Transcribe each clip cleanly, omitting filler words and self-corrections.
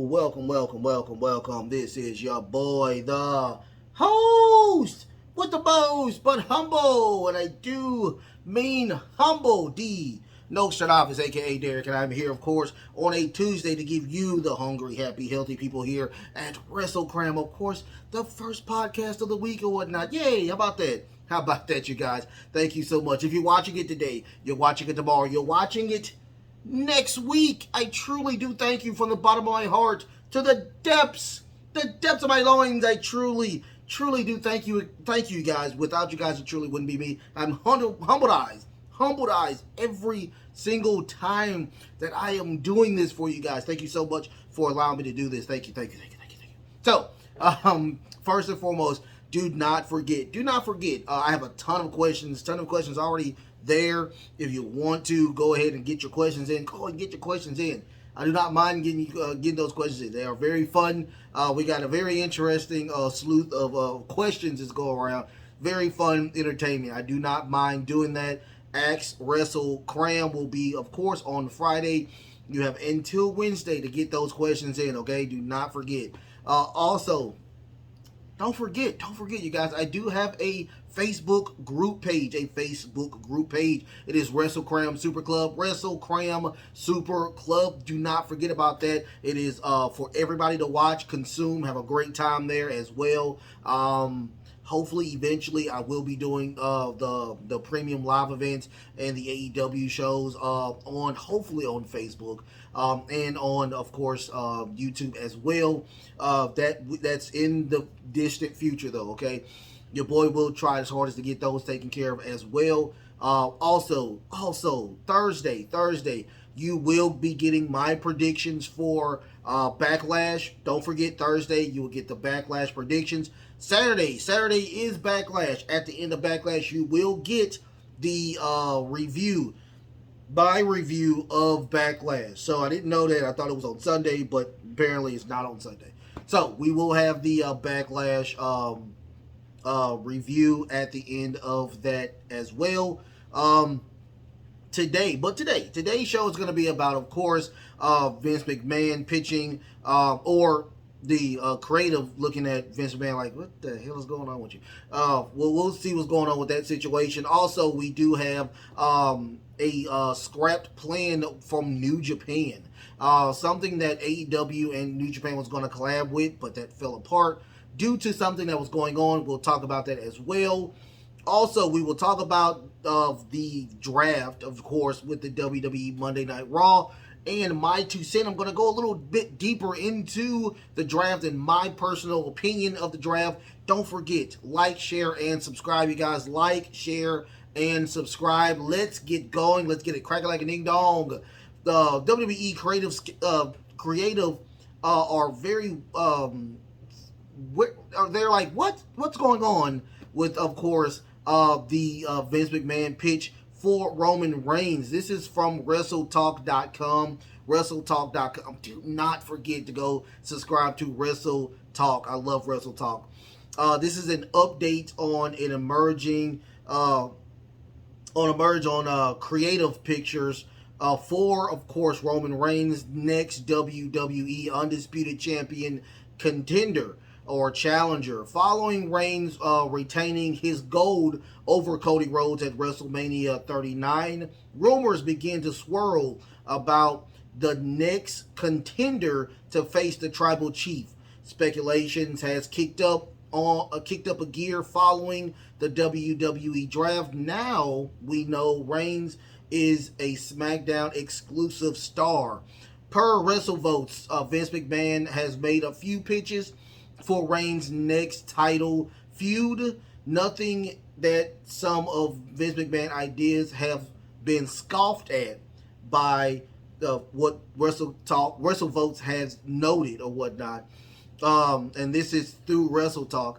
welcome. This is your boy, the host with the most, but humble, and I do mean humble. D. Nostradamus, aka Derek, and I'm here, of course, on a Tuesday to give you the hungry, happy, healthy people here at WrestleCram, of course, the first podcast of the week or whatnot. Yay! How about that? How about that, you guys? Thank you so much. If you're watching it today, you're watching it tomorrow, you're watching it next week, I truly do thank you from the bottom of my heart to the depths of my loins. I truly do thank you guys. Without you guys, it truly wouldn't be me. I'm humbled eyes every single time that I am doing this for you guys. Thank you so much for allowing me to do this. Thank you. So, first and foremost, do not forget. I have a ton of questions already there. If you want to go ahead and get your questions in, go and get your questions in. I do not mind getting those questions in. They are very fun. We got a very interesting sleuth of questions that's going around. Very fun entertainment. I do not mind doing that. Ask Wrestle Cram will be, of course, on Friday. You have until Wednesday to get those questions in, okay? Do not forget. Also, don't forget, you guys, I do have a Facebook group page. It is WrestleCram Super Club. WrestleCram Super Club. Do not forget about that. It is for everybody to watch, consume, have a great time there as well. Hopefully, eventually, I will be doing the premium live events and the AEW shows hopefully on Facebook and on, of course, YouTube as well. That's in the distant future, though. Okay, your boy will try his hardest to get those taken care of as well. Also Thursday, you will be getting my predictions for Backlash. Don't forget, Thursday you will get the Backlash predictions. Saturday is Backlash. At the end of Backlash, you will get the my review of Backlash. So I didn't know that. I thought it was on Sunday, but apparently it's not on Sunday. So we will have the Backlash review at the end of that as well. Today's show is going to be about, of course, Vince McMahon pitching, or the creative looking at Vince McMahon like, what the hell is going on with you? We'll see what's going on with that situation. Also, we do have a scrapped plan from New Japan, something that AEW and New Japan was going to collab with, but that fell apart due to something that was going on. We'll talk about that as well. Also, we will talk about the draft, of course, with the WWE Monday Night Raw. And my 2 cents, I'm going to go a little bit deeper into the draft and my personal opinion of the draft. Don't forget, like, share, and subscribe, you guys. Like, share, and subscribe. Let's get going. Let's get it cracking like a ding dong. The WWE creative are very they're like, what's going on with, of course, the Vince McMahon pitch for Roman Reigns. This is from WrestleTalk.com. WrestleTalk.com. Do not forget to go subscribe to WrestleTalk. I love WrestleTalk. This is an update on an emerging creative pictures for, of course, Roman Reigns' next WWE Undisputed Champion contender or challenger. Following Reigns retaining his gold over Cody Rhodes at WrestleMania 39, rumors begin to swirl about the next contender to face the Tribal Chief. Speculations has kicked up a gear following the WWE draft. Now we know Reigns is a SmackDown exclusive star. Per WrestleVotes, Vince McMahon has made a few pitches for Reigns' next title feud. Nothing that some of Vince McMahon ideas have been scoffed at by what WrestleVotes has noted or whatnot. And this is through WrestleTalk.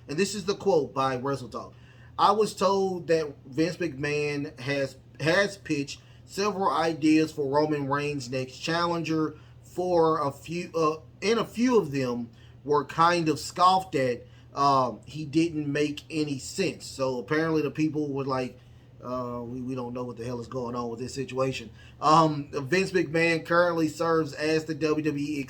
And this is the quote by WrestleTalk, I was told that Vince McMahon has pitched several ideas for Roman Reigns' next challenger. For a few of them were kind of scoffed at. He didn't make any sense. So apparently the people were like, We don't know what the hell is going on with this situation. Vince McMahon currently serves as the WWE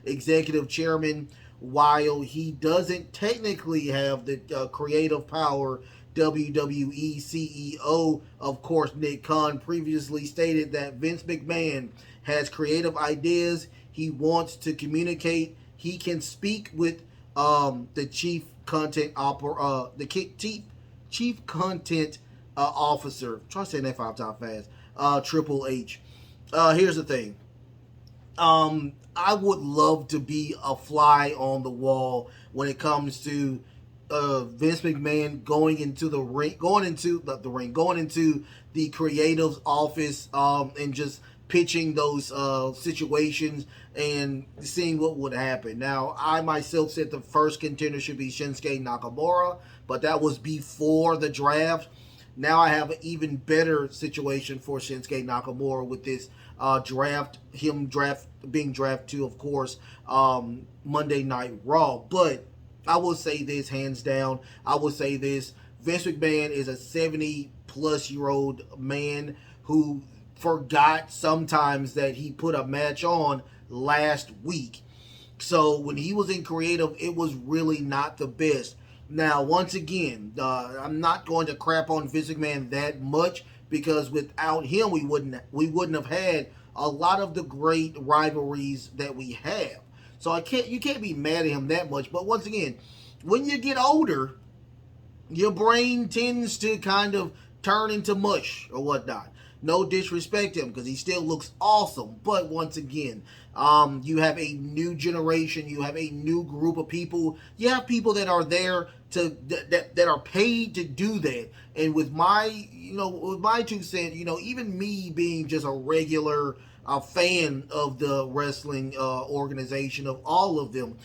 executive chairman, while he doesn't technically have the creative power. WWE CEO, of course, Nick Khan, previously stated that Vince McMahon has creative ideas. He wants to communicate. He can speak with the chief content chief content officer. Try saying that 5 times fast. Triple H. Here's the thing. I would love to be a fly on the wall when it comes to Vince McMahon going into the ring, going into the creative's office, and just pitching those situations and seeing what would happen. Now, I myself said the first contender should be Shinsuke Nakamura, but that was before the draft. Now I have an even better situation for Shinsuke Nakamura with this being drafted to, of course, Monday Night Raw. But I will say this, hands down, I will say this: Vince McMahon is a 70-plus-year-old man who forgot sometimes that he put a match on last week. So when he was in creative, it was really not the best. Now, once again, I'm not going to crap on Vince McMahon that much, because without him, we wouldn't have had a lot of the great rivalries that we have. So you can't be mad at him that much. But once again, when you get older, your brain tends to kind of turn into mush or whatnot. No disrespect to him, because he still looks awesome. But once again, you have a new generation. You have a new group of people. You have people that are there that are paid to do that. And with my 2 cents, even me being just a regular fan of the wrestling organization, of all of them,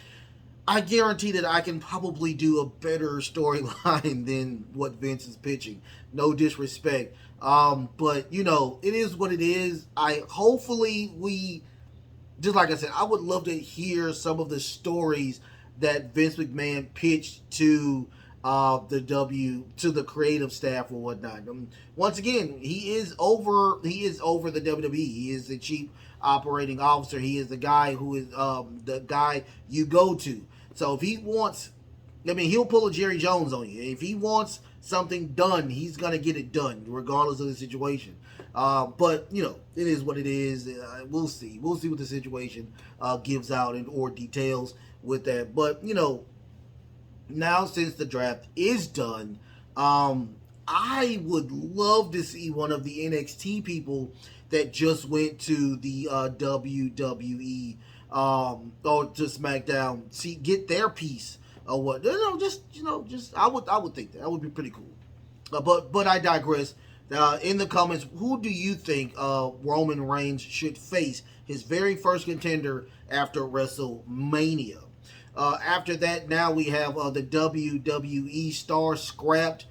I guarantee that I can probably do a better storyline than what Vince is pitching. No disrespect. But it is what it is. Hopefully we, just like I said, I would love to hear some of the stories that Vince McMahon pitched to to the creative staff or whatnot. Once again, he is over the WWE. He is the chief operating officer. He is the guy who is the guy you go to. So if he wants, he'll pull a Jerry Jones on you. If he wants something done, he's gonna get it done, regardless of the situation. But it is what it is. We'll see. We'll see what the situation gives out or details with that. But now since the draft is done, I would love to see one of the NXT people that just went to the WWE or to SmackDown, get their piece of what I would think that would be pretty cool. But I digress. In the comments, who do you think Roman Reigns should face his very first contender after WrestleMania? After that, now we have the WWE star scrapped,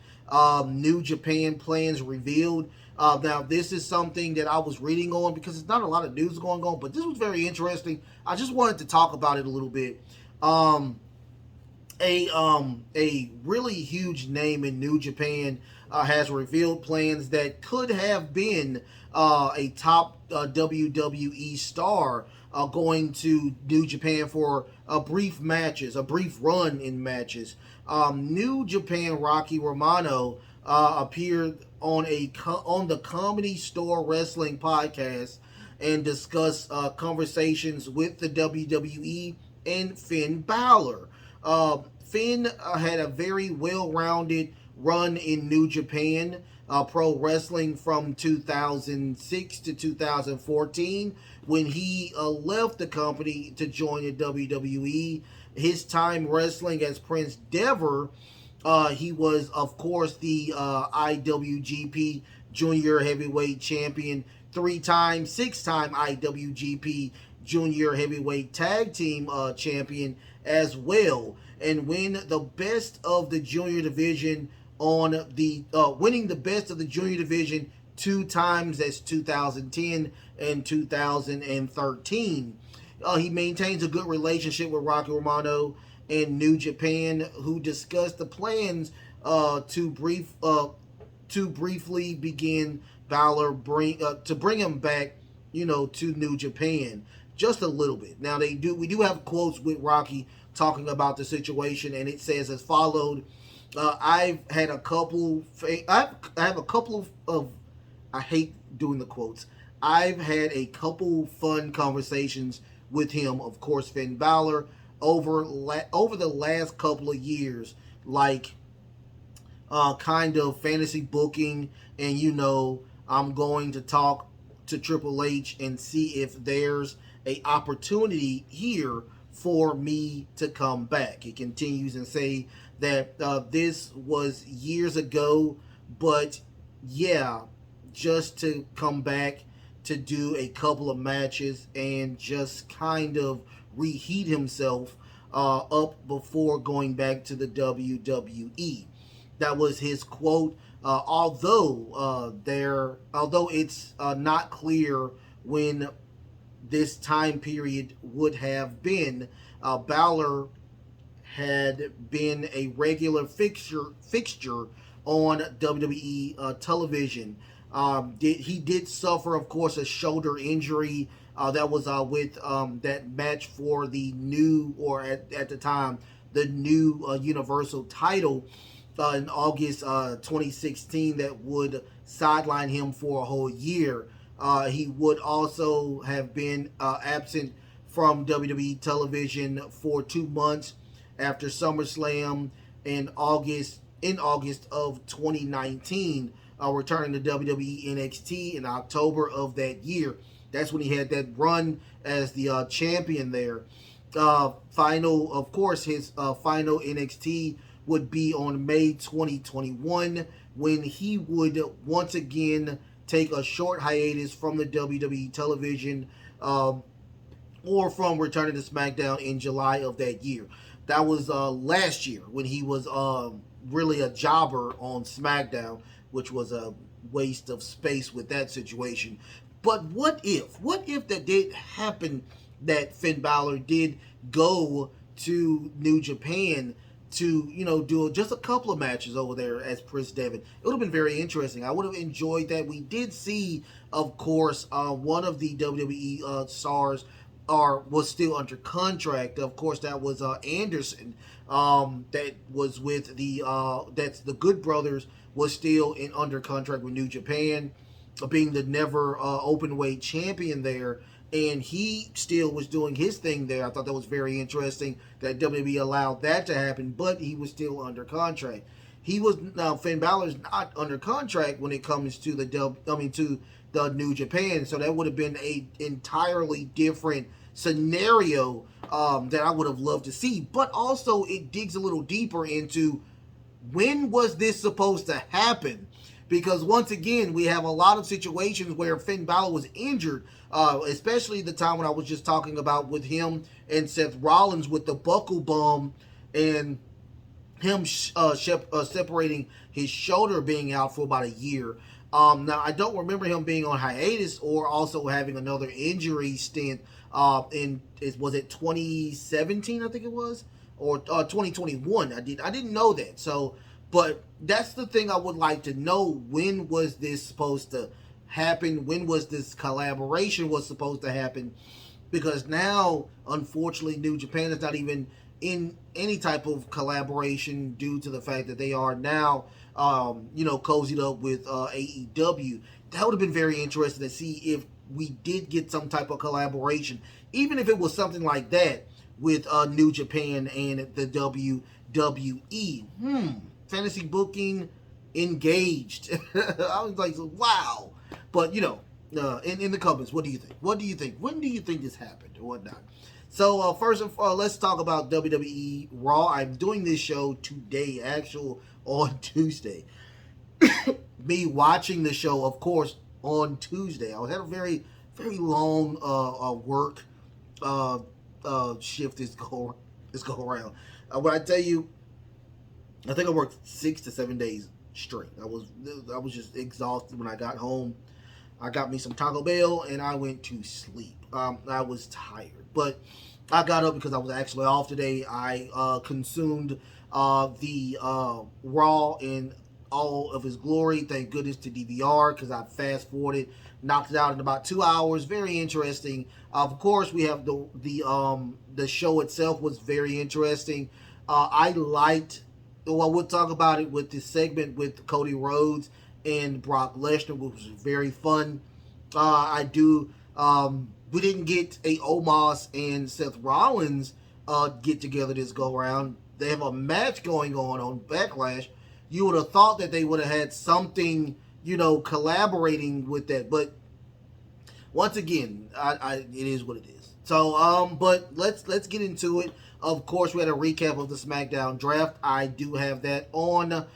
New Japan plans revealed. Now, this is something that I was reading on, because there's not a lot of news going on, but this was very interesting. I just wanted to talk about it a little bit. A really huge name in New Japan has revealed plans that could have been a top WWE star going to New Japan for a brief run in matches. New Japan Rocky Romano appeared on the Comedy Store Wrestling podcast and discussed conversations with the WWE and Finn Balor. Finn had a very well-rounded run in New Japan Pro Wrestling from 2006 to 2014, when he left the company to join the WWE. His time wrestling as Prince Dever, he was, of course, the IWGP Junior Heavyweight Champion, 6-time IWGP Junior Heavyweight Tag Team Champion as well, and winning the best of the junior division winning the best of the junior division 2 times. That's 2010 and 2013. He maintains a good relationship with Rocky Romano and New Japan, who discussed the plans to to briefly begin Balor to bring him back, to New Japan just a little bit. Now we do have quotes with Rocky talking about the situation, and it says as followed. I've had a couple. I have a couple of. I hate doing the quotes. I've had a couple fun conversations with him, of course, Finn Balor, over the last couple of years, like kind of fantasy booking, and I'm going to talk to Triple H and see if there's a opportunity here for me to come back. It continues and say that this was years ago, but yeah, just to come back to do a couple of matches and just kind of reheat himself up before going back to the WWE. That was his quote. Although it's not clear when this time period would have been, Balor had been a regular fixture on WWE television. He did suffer, of course, a shoulder injury. That was with that match for the new, or at the time, the new Universal title in August 2016 that would sideline him for a whole year. He would also have been absent from WWE television for 2 months after SummerSlam in August of 2019, returning to WWE NXT in October of that year. That's when he had that run as the champion there. Of course, his final NXT would be on May 2021, when he would once again take a short hiatus from the WWE television, or from returning to SmackDown in July of that year. That was last year, when he was really a jobber on SmackDown, which was a waste of space with that situation. But what if that did happen, that Finn Balor did go to New Japan to, do just a couple of matches over there as Prince Devitt? It would have been very interesting. I would have enjoyed that. We did see, of course, one of the WWE stars was still under contract. Of course, that was Anderson. That was with that's the Good Brothers, was still under contract with New Japan, being the never openweight champion there, and he still was doing his thing there. I thought that was very interesting that WWE allowed that to happen, but he was still under contract. Finn Balor's not under contract when it comes to to the New Japan, so that would have been a entirely different scenario that I would have loved to see. But also, it digs a little deeper into, when was this supposed to happen? Because once again, we have a lot of situations where Finn Balor was injured, especially the time when I was just talking about with him and Seth Rollins with the buckle bum, and him separating his shoulder, being out for about a year. Now, I don't remember him being on hiatus or also having another injury stint was it 2017, I think it was, or 2021. I didn't know that. So, but that's the thing I would like to know. When was this supposed to happen? When was this collaboration was supposed to happen? Because now, unfortunately, New Japan is not even in any type of collaboration, due to the fact that they are now, cozied up with AEW. That would have been very interesting to see if we did get some type of collaboration, even if it was something like that with New Japan and the WWE. Fantasy booking engaged. I was like, wow. But in the comments, what do you think? What do you think? When do you think this happened or whatnot? So first of all, let's talk about WWE Raw. I'm doing this show today, on Tuesday. Me watching the show, of course, on Tuesday. I had a very, very long work shift this go around. When I tell you, I think I worked 6 to 7 days straight. I was just exhausted when I got home. I got me some Taco Bell and I went to sleep. I was tired, but I got up because I was actually off today. I consumed the Raw and all of his glory. Thank goodness to DVR because I fast forwarded, knocked it out in about 2 hours. Very interesting. Of course, we have the show itself was very interesting. I liked. Well, we'll talk about it with this segment with Cody Rhodes and Brock Lesnar, which was very fun. I do. We didn't get a Omos and Seth Rollins get together this go around. They have a match going on Backlash. You would have thought that they would have had something, collaborating with that. But once again, it is what it is. So, but let's get into it. Of course, we had a recap of the SmackDown draft. I do have that on.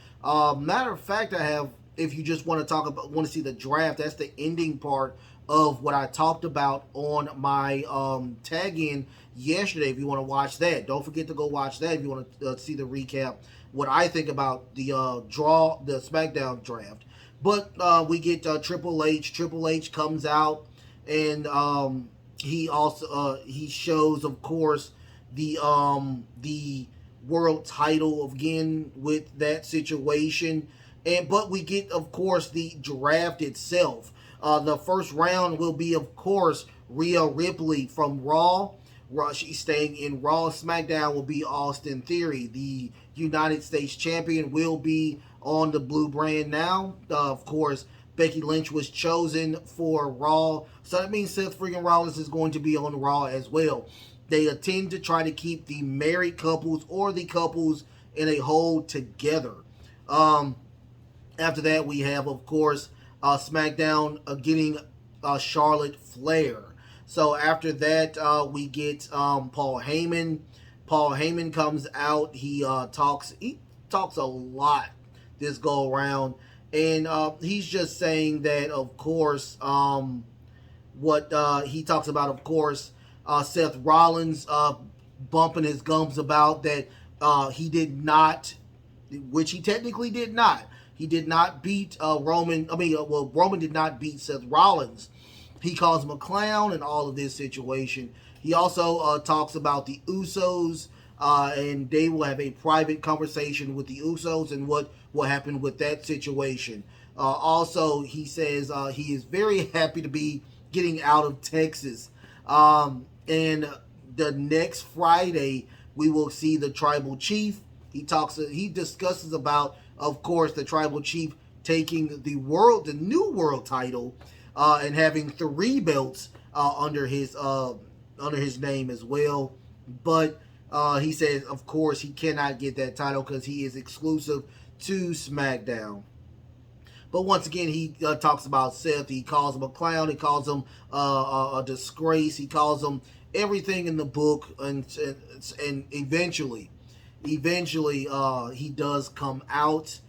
Matter of fact, I have. If you just want to see the draft, that's the ending part of what I talked about on my tag in yesterday. If you want to watch that, don't forget to go watch that. If you want to see the recap, what I think about the the SmackDown draft. But we get Triple H. Triple H comes out, and he also he shows, of course, the world title again with that situation. But we get, of course, the draft itself. The first round will be, of course, Rhea Ripley from Raw. She's staying in Raw. SmackDown will be Austin Theory. The United States Champion will be on the blue brand now. Of course, Becky Lynch was chosen for Raw. So that means Seth freaking Rollins is going to be on Raw as well. They tend to try to keep the married couples or the couples in a hold together. After that, we have, of course, SmackDown getting Charlotte Flair. So after that, we get Paul Heyman. Paul Heyman comes out. He talks a lot this go around, and he's just saying that, of course, what he talks about, of course, Seth Rollins bumping his gums about that he did not, which he technically did not. He did not beat Roman. Roman did not beat Seth Rollins. He calls him a clown and all of this situation. He also talks about the Usos, and they will have a private conversation with the Usos and what happened with that situation. Also, he says he is very happy to be getting out of Texas. And the next Friday, we will see the Tribal Chief. He discusses about, of course, the Tribal Chief taking the new world title, and having 3 belts under his name as well. But he says, of course, he cannot get that title because he is exclusive to SmackDown. But once again, he talks about Seth. He calls him a clown. He calls him a disgrace. He calls him everything in the book. And eventually, he does come out.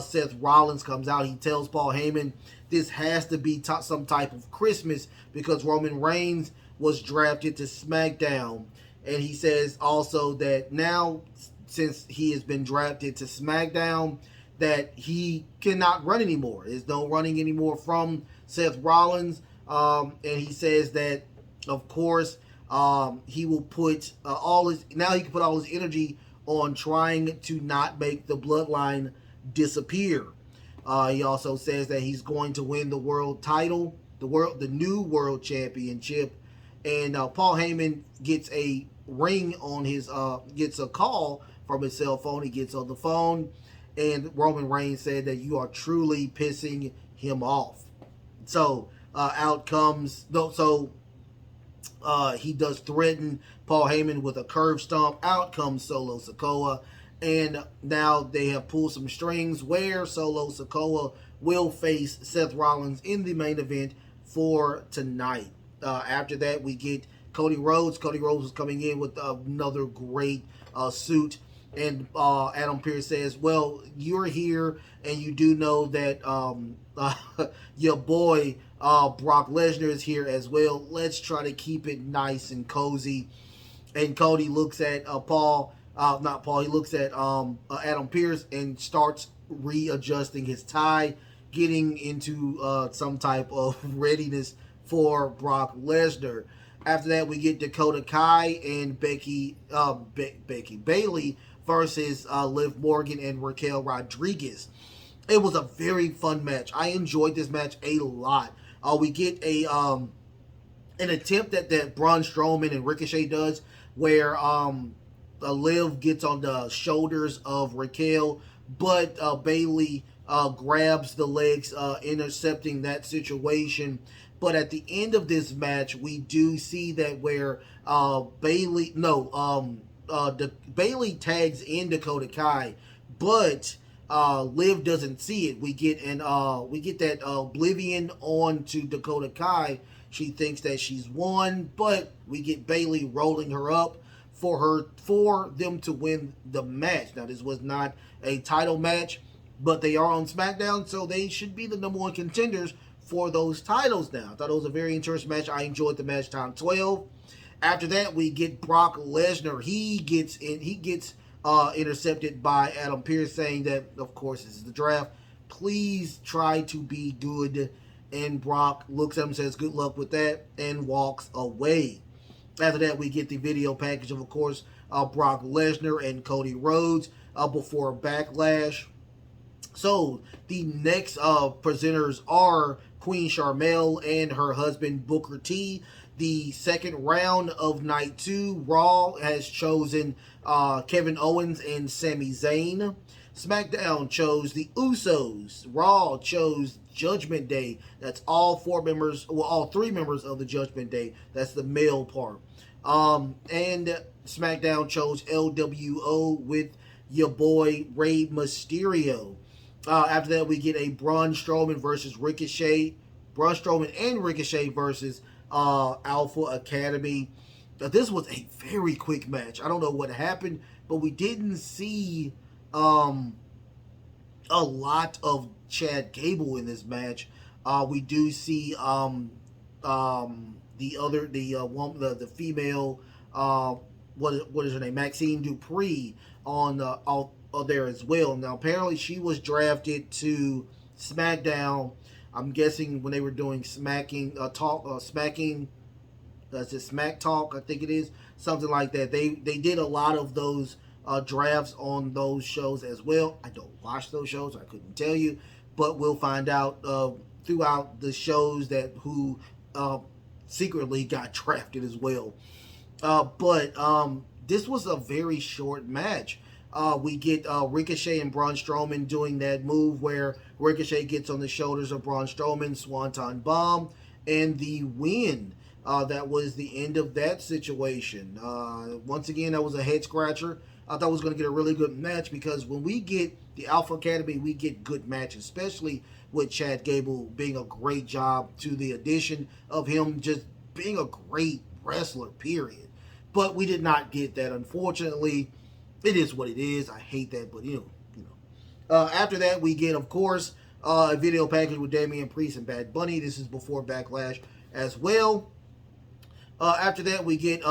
Seth Rollins comes out. He tells Paul Heyman this has to be some type of Christmas because Roman Reigns was drafted to SmackDown. And he says also that now, since he has been drafted to SmackDown, that he cannot run anymore. There's no running anymore from Seth Rollins. And he says that, of course, he will put he can put all his energy on trying to not make the bloodline disappear. He also says that he's going to win the world title, the new world championship. And Paul Heyman gets a ring on gets a call from his cell phone. He gets on the phone, and Roman Reigns said that you are truly pissing him off. So out comes he does threaten Paul Heyman with a curve stomp. Out comes Solo Sikoa, and now they have pulled some strings where Solo Sikoa will face Seth Rollins in the main event for tonight. After that, we get Cody Rhodes. Cody Rhodes is coming in with another great suit. And Adam Pearce says, well, you're here, and you do know that your boy Brock Lesnar is here as well. Let's try to keep it nice and cozy. And Cody looks at he looks at Adam Pearce and starts readjusting his tie, getting into some type of readiness for Brock Lesnar. After that, we get Dakota Kai and Becky Bailey versus Liv Morgan and Raquel Rodriguez. It was a very fun match. I enjoyed this match a lot. We get a an attempt that Braun Strowman and Ricochet does, where Liv gets on the shoulders of Raquel, but Bayley grabs the legs, intercepting that situation. But at the end of this match, we do see that where Bayley tags in Dakota Kai, but Liv doesn't see it. We get that oblivion on to Dakota Kai. She thinks that she's won, but we get Bayley rolling her up for them to win the match. Now, this was not a title match, but they are on SmackDown, so they should be the number one contenders for those titles now. I thought it was a very interesting match. I enjoyed the match time 12. After that, we get Brock Lesnar. He gets intercepted by Adam Pearce, saying that, of course, this is the draft. Please try to be good. And Brock looks at him and says, good luck with that, and walks away. After that, we get the video package of course, Brock Lesnar and Cody Rhodes before Backlash. So, the next presenters are Queen Sharmell and her husband Booker T. The second round of Night 2, Raw has chosen Kevin Owens and Sami Zayn. SmackDown chose the Usos. Raw chose Judgment Day. That's all three members of the Judgment Day. That's the male part. And SmackDown chose LWO with your boy Rey Mysterio. After that, we get a Braun Strowman versus Ricochet. Braun Strowman and Ricochet versus Alpha Academy. This was a very quick match. I don't know what happened, but we didn't see a lot of Chad Gable in this match. We do see the female, what is her name, Maxine Dupree on there as well. Now apparently she was drafted to SmackDown. I'm guessing when they were doing smacking, that's it, Smack Talk, I think it is, something like that. They did a lot of those drafts on those shows as well. I don't watch those shows, I couldn't tell you, but we'll find out throughout the shows that who secretly got drafted as well. But this was a very short match. We get Ricochet and Braun Strowman doing that move where Ricochet gets on the shoulders of Braun Strowman, Swanton Bomb, and the win. That was the end of that situation. Once again, that was a head scratcher. I thought I was going to get a really good match because when we get the Alpha Academy, we get good matches, especially with Chad Gable being a great job to the addition of him just being a great wrestler, period. But we did not get that, unfortunately. It is what it is. I hate that, but you know. After that, we get, of course, a video package with Damian Priest and Bad Bunny. This is before Backlash as well. After that, we get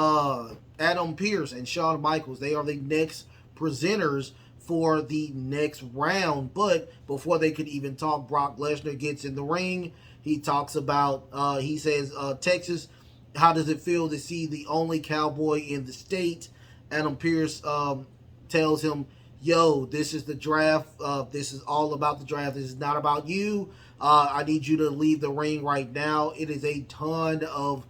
Adam Pearce and Shawn Michaels. They are the next presenters for the next round. But before they could even talk, Brock Lesnar gets in the ring. He talks about, he says, Texas, how does it feel to see the only cowboy in the state? Adam Pearce tells him, yo, this is the draft. This is all about the draft. This is not about you. I need you to leave the ring right now. It is a ton of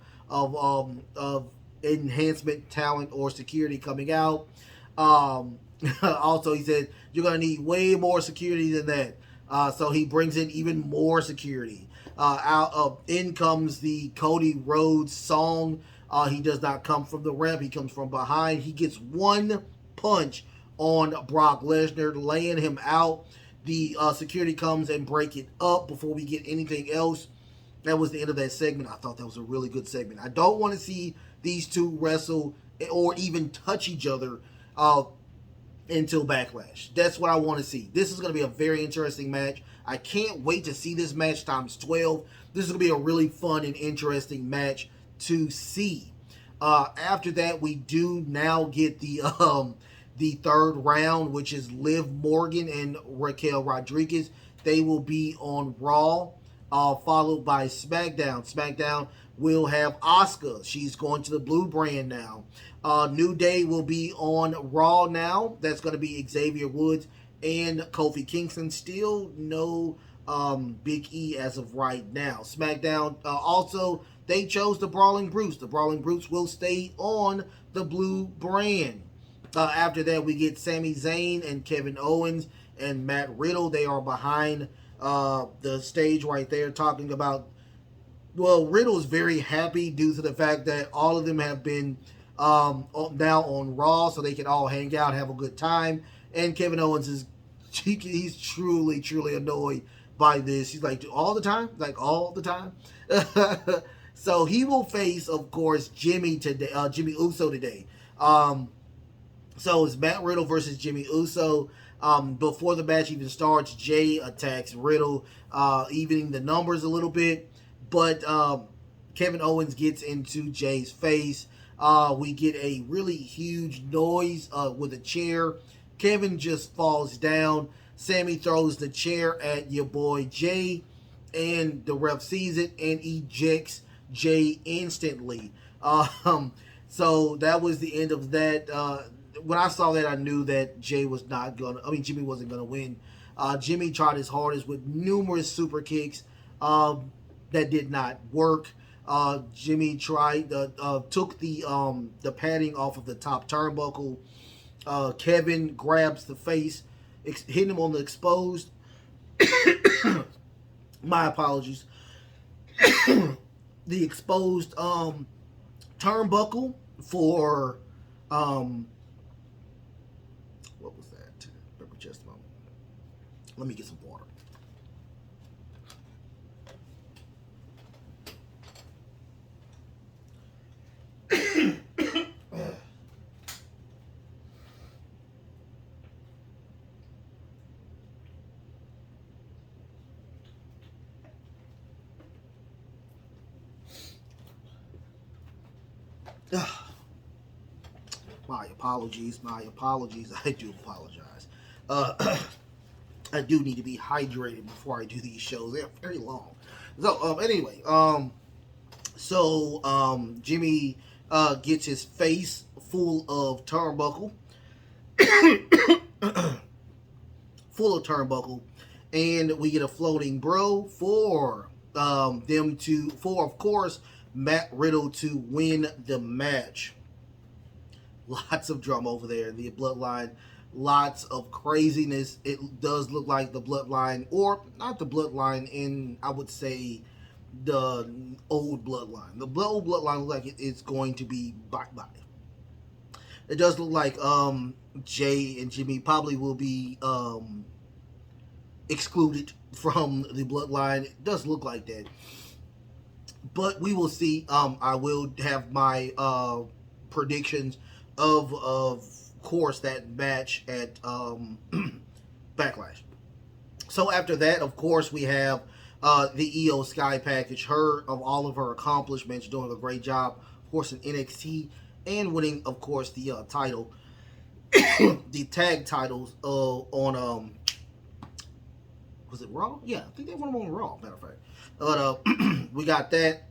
enhancement talent or security coming out. Also, he said, you're going to need way more security than that. So he brings in even more security. In comes the Cody Rhodes song. He does not come from the ramp. He comes from behind. He gets one punch on Brock Lesnar, laying him out. The security comes and break it up before we get anything else. That was the end of that segment. I thought that was a really good segment. I don't want to see these two wrestle or even touch each other until Backlash. That's what I want to see. This is going to be a very interesting match. I can't wait to see this match times 12. This is going to be a really fun and interesting match to see. After that, we do now get the third round, which is Liv Morgan and Raquel Rodriguez. They will be on Raw, followed by SmackDown. SmackDown will have Asuka. She's going to the Blue brand now. New Day will be on Raw now. That's going to be Xavier Woods and Kofi Kingston. Still no Big E as of right now. SmackDown also, they chose the Brawling Brutes. The Brawling Brutes will stay on the blue brand. After that, we get Sami Zayn and Kevin Owens and Matt Riddle. They are behind the stage right there talking about. Well, Riddle is very happy due to the fact that all of them have been now on Raw, so they can all hang out, have a good time. And Kevin Owens is he's truly annoyed by this. He's like, all the time, like all the time. So he will face, of course, Jimmy today, Jimmy Uso today. So it's Matt Riddle versus Jimmy Uso. Before the match even starts, Jay attacks Riddle, evening the numbers a little bit. But Kevin Owens gets into Jay's face. We get a really huge noise with a chair. Kevin just falls down. Sammy throws the chair at your boy Jay, and the ref sees it and ejects Jay instantly. So that was the end of that. When I saw that, I knew that Jimmy wasn't gonna win. Jimmy tried his hardest with numerous super kicks that did not work. Jimmy took the padding off of the top turnbuckle. Kevin grabs the face, hitting him on the exposed. My apologies. The exposed turnbuckle for what was that? Remember, just a moment. Let me get some water. My apologies. I do apologize. I do need to be hydrated before I do these shows. They're very long. So anyway, Jimmy gets his face full of turnbuckle, and we get a floating bro for of course, Matt Riddle to win the match. Lots of drama over there. The Bloodline, lots of craziness. It does look like the Bloodline, or not the Bloodline, in, I would say, the old Bloodline. The old Bloodline looks like it's going to be bye-bye. It does look like Jay and Jimmy probably will be excluded from the Bloodline. It does look like that. But we will see. I will have my predictions of course, that match at Backlash. So after that, of course, we have the Io Sky package. Her, of all of her accomplishments, doing a great job, of course, in NXT, and winning, of course, the title, the tag titles on was it Raw? Yeah, I think they won them on Raw, matter of fact. But we got that.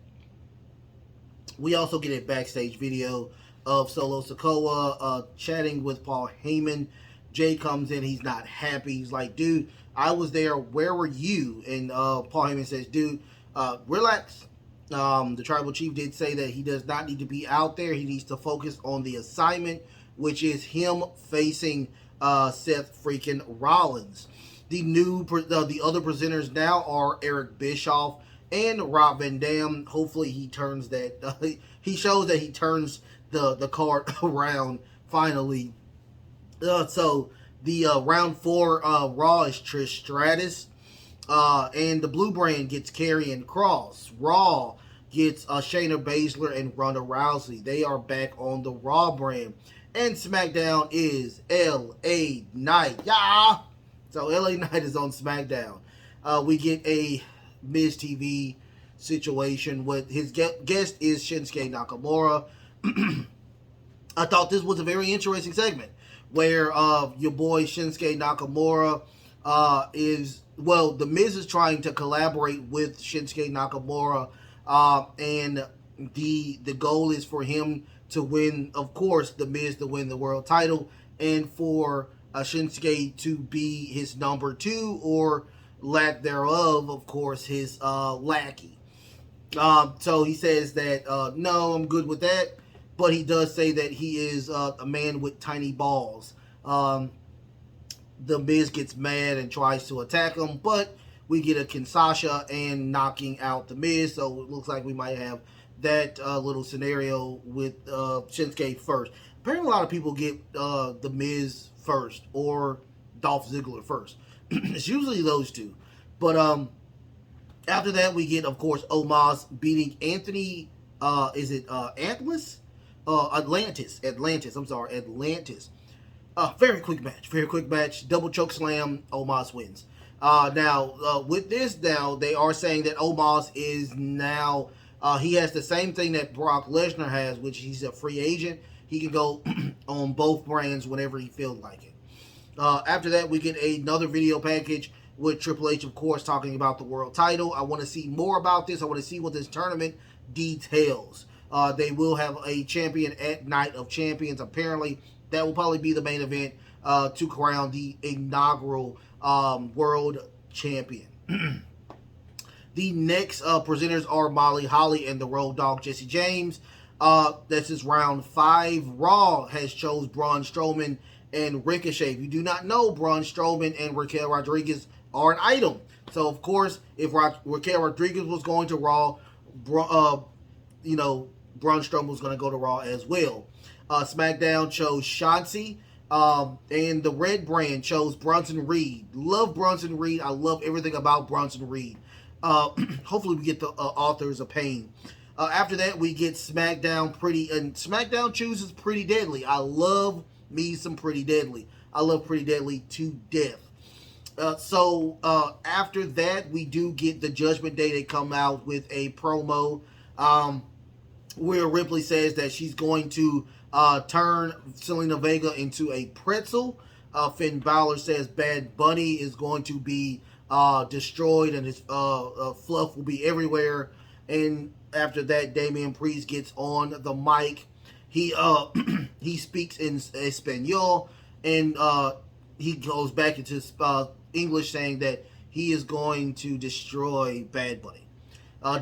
We also get a backstage video of Solo Sikoa chatting with Paul Heyman. Jay comes in, he's not happy. He's like, dude, I was there, where were you? And Paul Heyman says, dude, relax. The tribal chief did say that he does not need to be out there. He needs to focus on the assignment, which is him facing Seth freaking Rollins. The other presenters now are Eric Bischoff and Rob Van Dam. Hopefully he turns that he shows that he turns the card around finally. So the round 4 Raw is Trish Stratus, and the Blue Brand gets Karrion Kross. Raw gets Shayna Baszler and Ronda Rousey. They are back on the Raw brand. And SmackDown is LA Knight. Yeah. So LA Knight is on SmackDown. We get a Miz TV situation with his guest is Shinsuke Nakamura. I thought this was a very interesting segment where your boy Shinsuke Nakamura the Miz is trying to collaborate with Shinsuke Nakamura, and the goal is for him to win, of course, the Miz to win the world title, and for Shinsuke to be his number two, or lack thereof, of course, his lackey. So he says that no, I'm good with that, but he does say that he is a man with tiny balls. The Miz gets mad and tries to attack him, but we get a Kinshasa and knocking out the Miz. So it looks like we might have that little scenario with Shinsuke first. Apparently, a lot of people get the Miz first or Dolph Ziggler first. It's usually those two, but after that we get, of course, Omos beating Anthony. Is it Atlas? Atlantis. I'm sorry, Atlantis. Very quick match. Very quick match. Double choke slam. Omos wins. Now, with this, now they are saying that Omos is now he has the same thing that Brock Lesnar has, which he's a free agent. He can go on both brands whenever he feels like it. After that, we get another video package with Triple H, of course, talking about the world title. I want to see more about this. I want to see what this tournament details. They will have a champion at Night of Champions. Apparently, that will probably be the main event to crown the inaugural world champion. The next presenters are Molly Holly and the Road Dogg Jesse James. This is round 5. Raw has chose Braun Strowman and Ricochet. If you do not know, Braun Strowman and Raquel Rodriguez are an item. So, of course, if Raquel Rodriguez was going to Raw, Braun Strowman was going to go to Raw as well. SmackDown chose Shotzi, and the Red Brand chose Bronson Reed. Love Bronson Reed. I love everything about Bronson Reed. Hopefully we get the Authors of Pain. After that, we get SmackDown SmackDown chooses Pretty Deadly. I love me some Pretty Deadly. I love Pretty Deadly to death. So after that, we do get the Judgment Day. They come out with a promo where Ripley says that she's going to turn Selena Vega into a pretzel. Finn Balor says Bad Bunny is going to be destroyed and his fluff will be everywhere. And after that, Damian Priest gets on the mic. He he speaks in Espanol, and he goes back into English, saying that he is going to destroy Bad Bunny.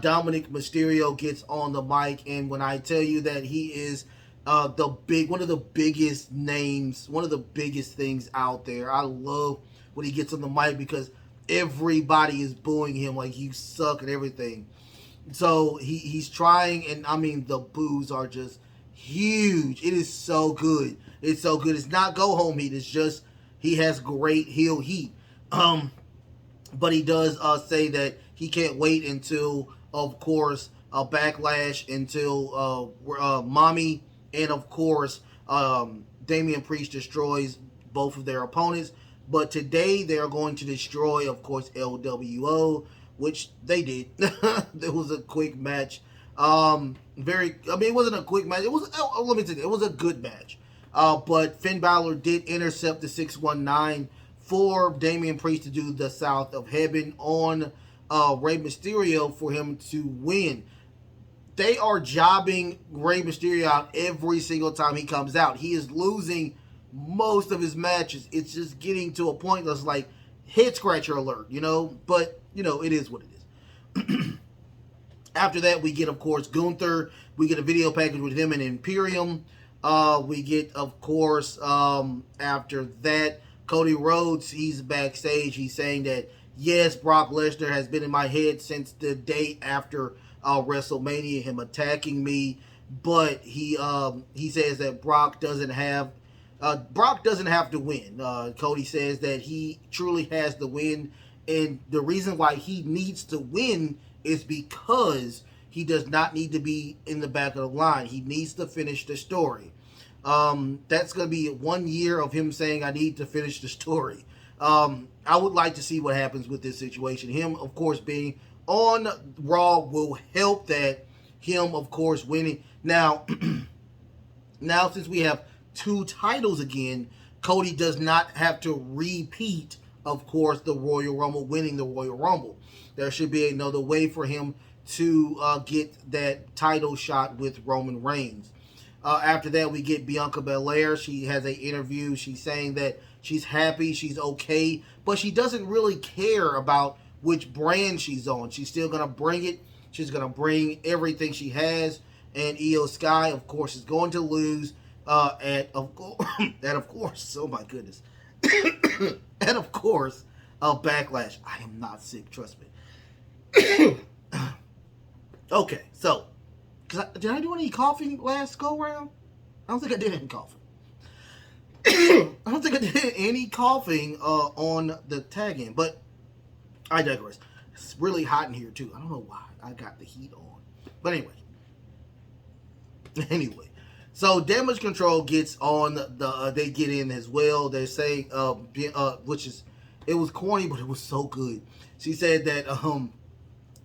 Dominic Mysterio gets on the mic, and when I tell you that he is one of the biggest names, one of the biggest things out there. I love when he gets on the mic because everybody is booing him like you suck and everything. So he's trying, and I mean the boos are just huge. It is so good. It's so good. It's not go home heat. It's just he has great heel heat. But he does say that he can't wait until, of course, Backlash, until Mommy and, of course, Damian Priest destroys both of their opponents. But today they are going to destroy, of course, LWO, which they did. It was a quick match. It wasn't a quick match. It was, let me tell you, it was a good match. But Finn Balor did intercept the 619 for Damian Priest to do the South of Heaven on Rey Mysterio for him to win. They are jobbing Rey Mysterio out every single time he comes out. He is losing most of his matches. It's just getting to a point that's like head scratcher alert, But, it is what it is. After that, we get, of course, Gunther. We get a video package with him and Imperium. We get, of course, after that, Cody Rhodes. He's backstage. He's saying that, yes, Brock Lesnar has been in my head since the day after WrestleMania, him attacking me. But he says that Brock doesn't have to win. Cody says that he truly has the win. And the reason why he needs to win is because he does not need to be in the back of the line. He needs to finish the story. That's going to be 1 year of him saying, I need to finish the story. I would like to see what happens with this situation. Him, of course, being on Raw will help that. Him, of course, winning. Now, since we have 2 titles again, Cody does not have to repeat, of course, the Royal Rumble, winning the Royal Rumble. There should be another way for him to get that title shot with Roman Reigns. After that, we get Bianca Belair. She has an interview. She's saying that she's happy, she's okay, but she doesn't really care about which brand she's on. She's still going to bring it. She's going to bring everything she has. And Io Sky, of course, is going to lose. And of course, oh my goodness. And of course, Backlash. I am not sick, trust me. Okay, so did I do any coughing last go round? I don't think I did any coughing. I don't think I did any coughing on the tag in, but I digress. It's really hot in here too. I don't know why. I got the heat on. But anyway. So Damage Control gets on they get in as well. They're saying which is, it was corny, but it was so good. She said that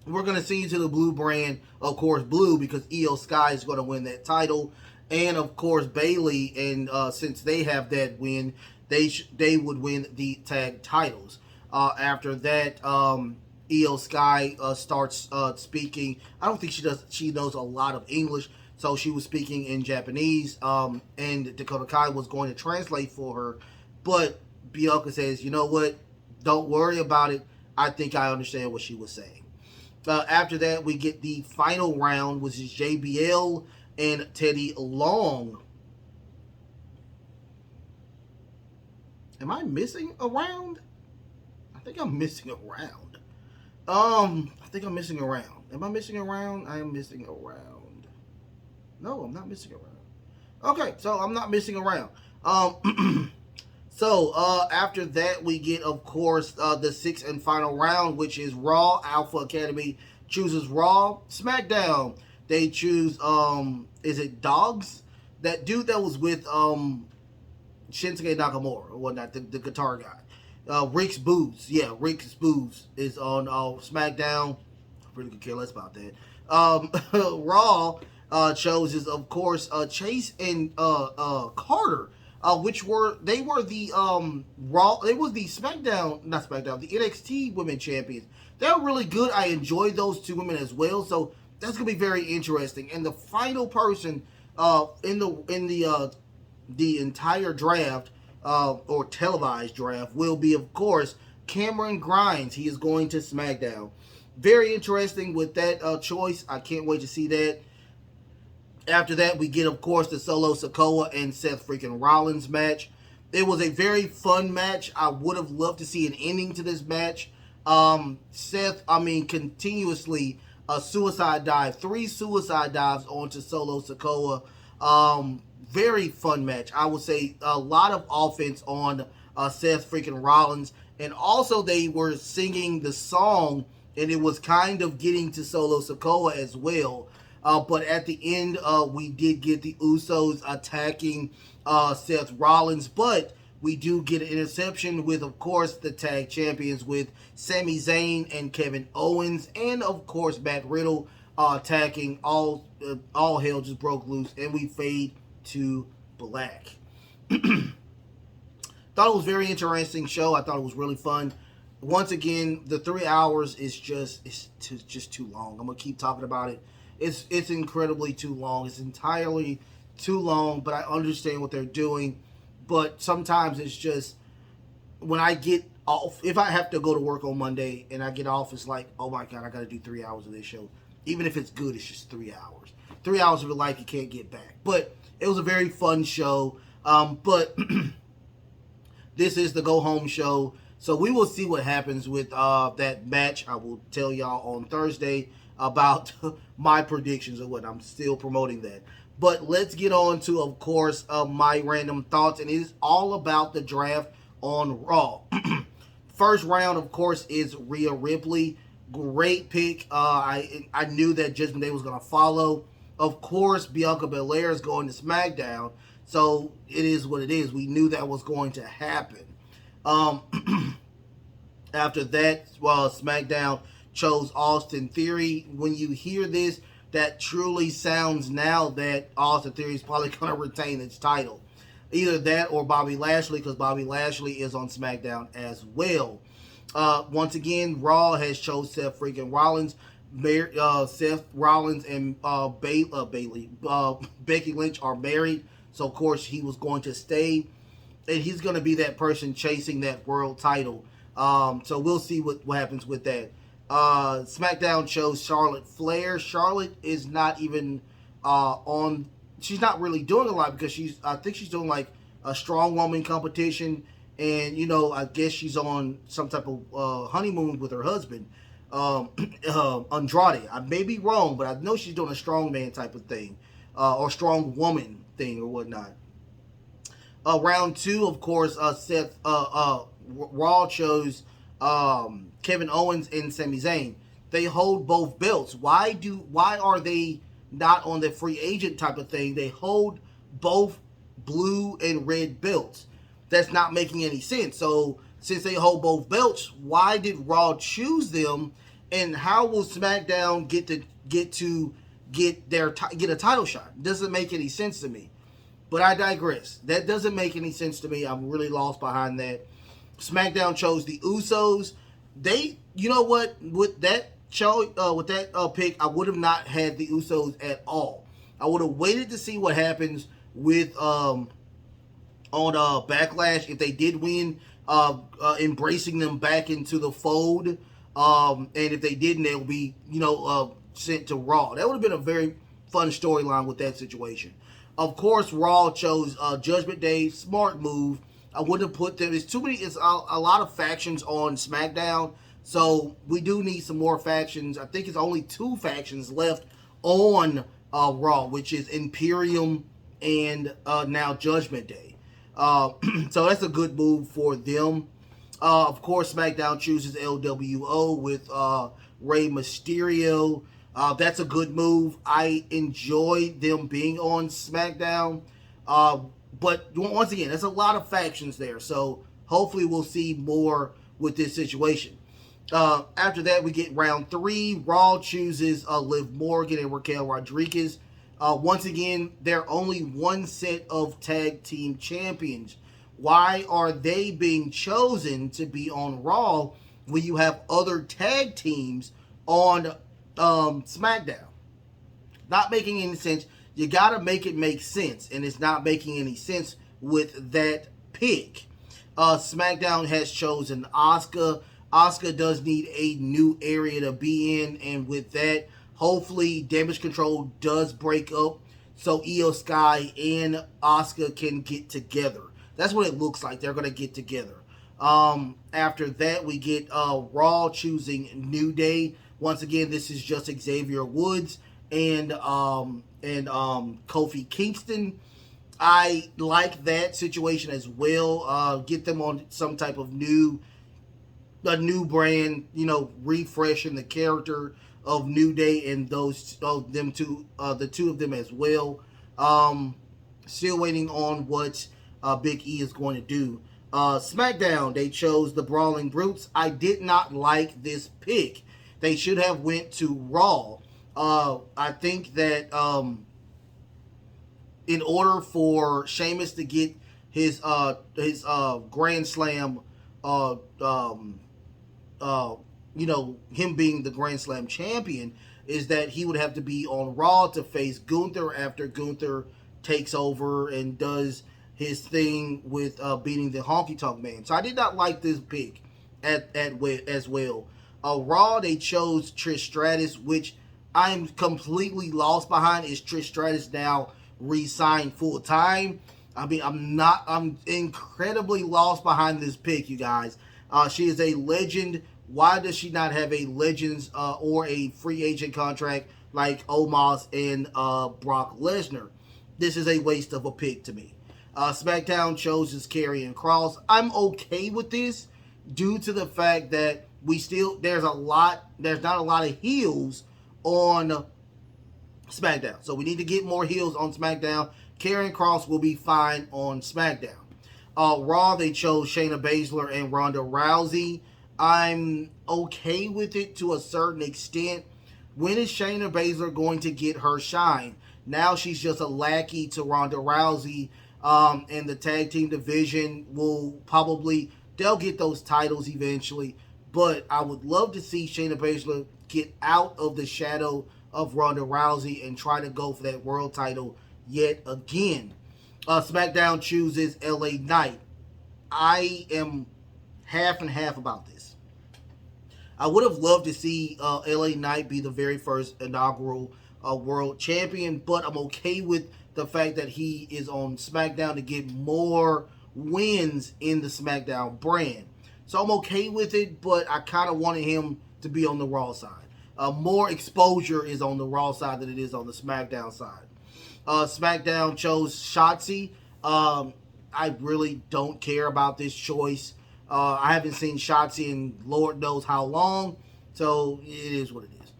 we're going to send you to the blue brand, of course, blue, because Io Sky is going to win that title. And, of course, Bayley, and since they have that win, they would win the tag titles. After that, Io Sky starts speaking. I don't think she does. She knows a lot of English, so she was speaking in Japanese, and Dakota Kai was going to translate for her. But Bianca says, you know what? Don't worry about it. I think I understand what she was saying. After that, we get the final round, which is JBL and Teddy Long. Am I missing a round? I think I'm missing a round. I think I'm missing a round. Am I missing a round? I am missing a round. No, I'm not missing a round. Okay, so I'm not missing a round. So, after that, we get, of course, the sixth and final round, which is Raw. Alpha Academy chooses Raw. SmackDown, they choose, is it Dogs? That dude that was with Shinsuke Nakamura, or whatnot, the guitar guy. Rick's Booze. Yeah, Rick's Booze is on SmackDown. I really could care less about that. Raw chooses, of course, Chase and Carter. Which were the Raw, they was the the NXT Women Champions. They were really good. I enjoyed those two women as well, so that's gonna be very interesting. And the final person in the entire draft or televised draft will be, of course, Cameron Grimes. He is going to SmackDown. Very interesting with that choice. I can't wait to see that. After that, we get, of course, the Solo Sikoa and Seth freaking Rollins match. It was a very fun match. I would have loved to see an ending to this match. Seth, continuously suicide dive. 3 suicide dives onto Solo Sikoa. Very fun match. I would say a lot of offense on Seth freaking Rollins. And also they were singing the song, and it was kind of getting to Solo Sikoa as well. But at the end, we did get the Usos attacking Seth Rollins. But we do get an interception with, of course, the tag champions with Sami Zayn and Kevin Owens. And, of course, Matt Riddle attacking. All hell just broke loose. And we fade to black. Thought it was a very interesting show. I thought it was really fun. Once again, the 3 hours is just too long. I'm going to keep talking about it. It's incredibly too long. It's entirely too long, but I understand what they're doing. But sometimes it's just, when I get off, if I have to go to work on Monday and I get off, it's like, oh my God, I got to do 3 hours of this show. Even if it's good, it's just 3 hours. 3 hours of your life you can't get back. But it was a very fun show. But this is the go home show. So we will see what happens with that match. I will tell y'all on Thursday about my predictions of what I'm still promoting that. But let's get on to, of course, my random thoughts. And it is all about the draft on Raw. First round, of course, is Rhea Ripley. Great pick. I knew that Judgment Day was going to follow. Of course, Bianca Belair is going to SmackDown. So it is what it is. We knew that was going to happen. After that, SmackDown chose Austin Theory. When you hear this, that truly sounds now that Austin Theory is probably going to retain its title. Either that or Bobby Lashley, because Bobby Lashley is on SmackDown as well. Once again, Raw has chose Seth freaking Rollins. Seth Rollins and Becky Lynch are married, so of course he was going to stay, and he's going to be that person chasing that world title. So we'll see what happens with that. SmackDown shows Charlotte Flair. Charlotte is not even on. She's not really doing a lot because I think she's doing like a strong woman competition, and I guess she's on some type of honeymoon with her husband, Andrade. I may be wrong, but I know she's doing a strong man type of thing, or strong woman thing or whatnot. Round two, of course, Raw chose Kevin Owens and Sami Zayn. They hold both belts. Why are they not on the free agent type of thing? They hold both blue and red belts. That's not making any sense. So since they hold both belts, why did Raw choose them? And how will SmackDown get a title shot? Doesn't make any sense to me. But I digress. That doesn't make any sense to me. I'm really lost behind that. SmackDown chose the Usos. You know what? With that pick, I would have not had the Usos at all. I would have waited to see what happens with on Backlash if they did win, embracing them back into the fold. And if they didn't, they'll be sent to Raw. That would have been a very fun storyline with that situation. Of course, Raw chose Judgment Day. Smart move. I wouldn't have put them. It's too many. It's a lot of factions on SmackDown, so we do need some more factions. I think it's only 2 factions left on Raw, which is Imperium and now Judgment Day. So that's a good move for them. Of course, SmackDown chooses LWO with Rey Mysterio. That's a good move. I enjoy them being on SmackDown. But once again, there's a lot of factions there. So hopefully we'll see more with this situation. After that, we get round 3. Raw chooses Liv Morgan and Raquel Rodriguez. Once again, they're only one set of tag team champions. Why are they being chosen to be on Raw when you have other tag teams on SmackDown? Not making any sense. You got to make it make sense, and it's not making any sense with that pick. SmackDown has chosen Asuka. Asuka does need a new area to be in, and with that, hopefully Damage Control does break up so Io Sky and Asuka can get together. That's what it looks like. They're going to get together. After that, we get Raw choosing New Day. Once again, this is just Xavier Woods and Kofi Kingston. I like that situation as well. Get them on some type of new brand, refreshing the character of New Day and the two of them as well. Still waiting on what Big E is going to do. SmackDown, they chose the Brawling Brutes. I did not like this pick. They should have went to Raw. I think that in order for Sheamus to get his Grand Slam, him being the Grand Slam champion, is that he would have to be on Raw to face Gunther after Gunther takes over and does his thing with beating the Honky Tonk Man. So I did not like this pick as well. Raw, they chose Trish Stratus, which I'm completely lost behind. Is Trish Stratus now re-signed full time? I mean, I'm incredibly lost behind this pick, you guys. She is a legend. Why does she not have a Legends or a free agent contract like Omos and Brock Lesnar? This is a waste of a pick to me. SmackDown chooses Karrion Kross. I'm okay with this due to the fact that there's not a lot of heels on SmackDown. So we need to get more heels on SmackDown. Karrion Kross will be fine on SmackDown. Raw, they chose Shayna Baszler and Ronda Rousey. I'm okay with it to a certain extent. When is Shayna Baszler going to get her shine? Now she's just a lackey to Ronda Rousey, and the tag team division they'll get those titles eventually, but I would love to see Shayna Baszler get out of the shadow of Ronda Rousey and try to go for that world title yet again. SmackDown chooses LA Knight. I am half and half about this. I would have loved to see LA Knight be the very first inaugural world champion, but I'm okay with the fact that he is on SmackDown to get more wins in the SmackDown brand. So I'm okay with it, but I kind of wanted him to be on the Raw side. More exposure is on the Raw side than it is on the SmackDown side. SmackDown chose Shotzi. I really don't care about this choice. I haven't seen Shotzi in Lord knows how long, so it is what it is.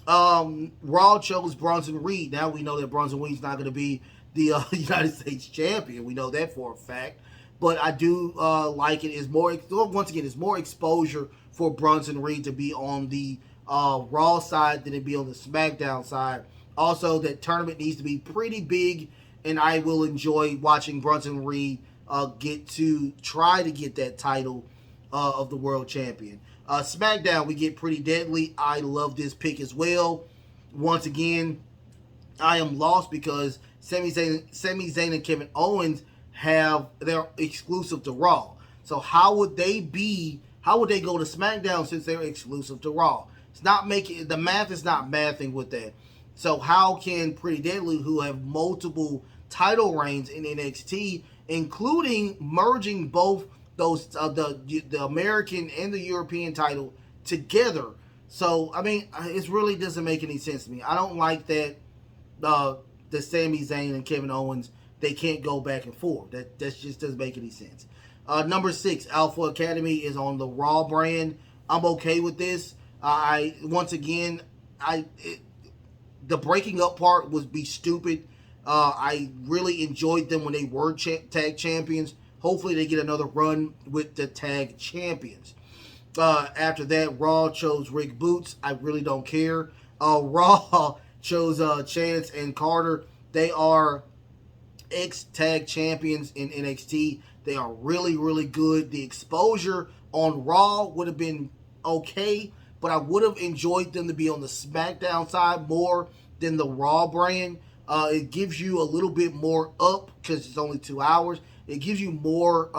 Raw chose Bronson Reed. Now we know that Bronson Reed's not going to be the United States champion. We know that for a fact. But I do like it. It's more, once again, it's more exposure for Bronson Reed to be on the Raw side than to be on the SmackDown side. Also, that tournament needs to be pretty big, and I will enjoy watching Bronson Reed get to try to get that title of the world champion. SmackDown, we get Pretty Deadly. I love this pick as well. Once again, I am lost because Sami Zayn and Kevin Owens they're exclusive to Raw. So how would they go to SmackDown since they're exclusive to Raw? It's not making, the math is not mathing with that. So how can Pretty Deadly, who have multiple title reigns in NXT, including merging both those the American and the European title together? So I mean, it really doesn't make any sense to me. I don't like that the Sami Zayn and Kevin Owens, they can't go back and forth. That just doesn't make any sense. Number 6, Alpha Academy is on the Raw brand. I'm okay with this. The breaking up part would be stupid. I really enjoyed them when they were tag champions. Hopefully they get another run with the tag champions. After that, Raw chose Rick Boots. I really don't care. Raw chose Chance and Carter. They are ex-tag champions in NXT. They are really, really good. The exposure on Raw would have been okay, but I would have enjoyed them to be on the SmackDown side more than the Raw brand. It gives you a little bit more up because it's only 2 hours. It gives you more,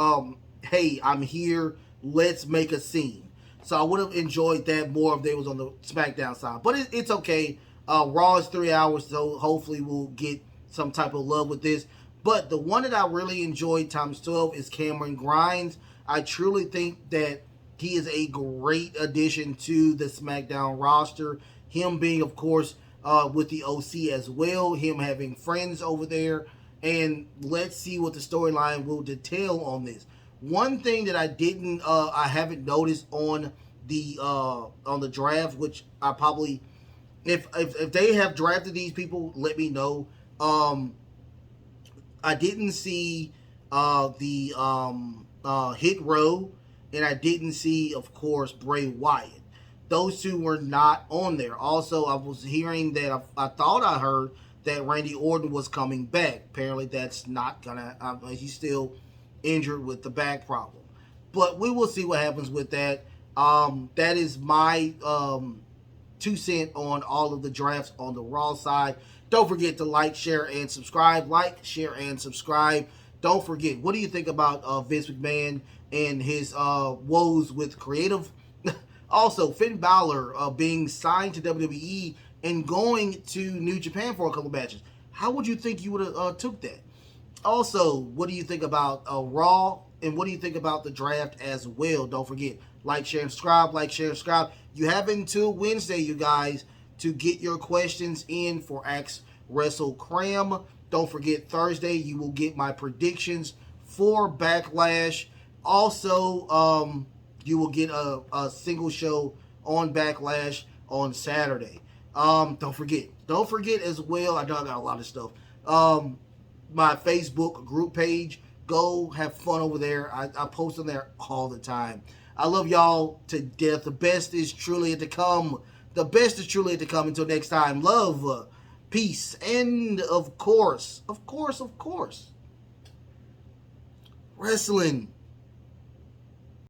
hey, I'm here, let's make a scene. So I would have enjoyed that more if they was on the SmackDown side. But it's okay. Raw is 3 hours, so hopefully we'll get some type of love with this. But the one that I really enjoyed times 12 is Cameron Grimes. I truly think that he is a great addition to the SmackDown roster. Him being, of course, with the OC as well. Him having friends over there. And let's see what the storyline will detail on this. One thing that I haven't noticed on the draft, which I probably, if they have drafted these people, let me know. I didn't see the Hit Row, and I didn't see, of course, Bray Wyatt. Those two were not on there. Also, I was hearing that I thought I heard that Randy Orton was coming back. Apparently, that's not gonna. He's still injured with the back problem. But we will see what happens with that. That is my 2 cents on all of the drafts on the Raw side. Don't forget to like, share, and subscribe. Like, share, and subscribe. Don't forget, what do you think about Vince McMahon and his woes with creative? Also, Finn Balor being signed to WWE and going to New Japan for a couple matches. How would you think you would have took that? Also, what do you think about Raw? And what do you think about the draft as well? Don't forget, like, share, and subscribe. Like, share, and subscribe. You have until Wednesday, you guys, to get your questions in for Ask Wrestle Cram. Don't forget, Thursday, you will get my predictions for Backlash. Also, you will get a single show on Backlash on Saturday. Don't forget as well, I know I got a lot of stuff. My Facebook group page, go have fun over there. I post on there all the time. I love y'all to death. The best is truly yet to come. The best is truly yet to come. Until next time, love, peace, and of course, wrestling.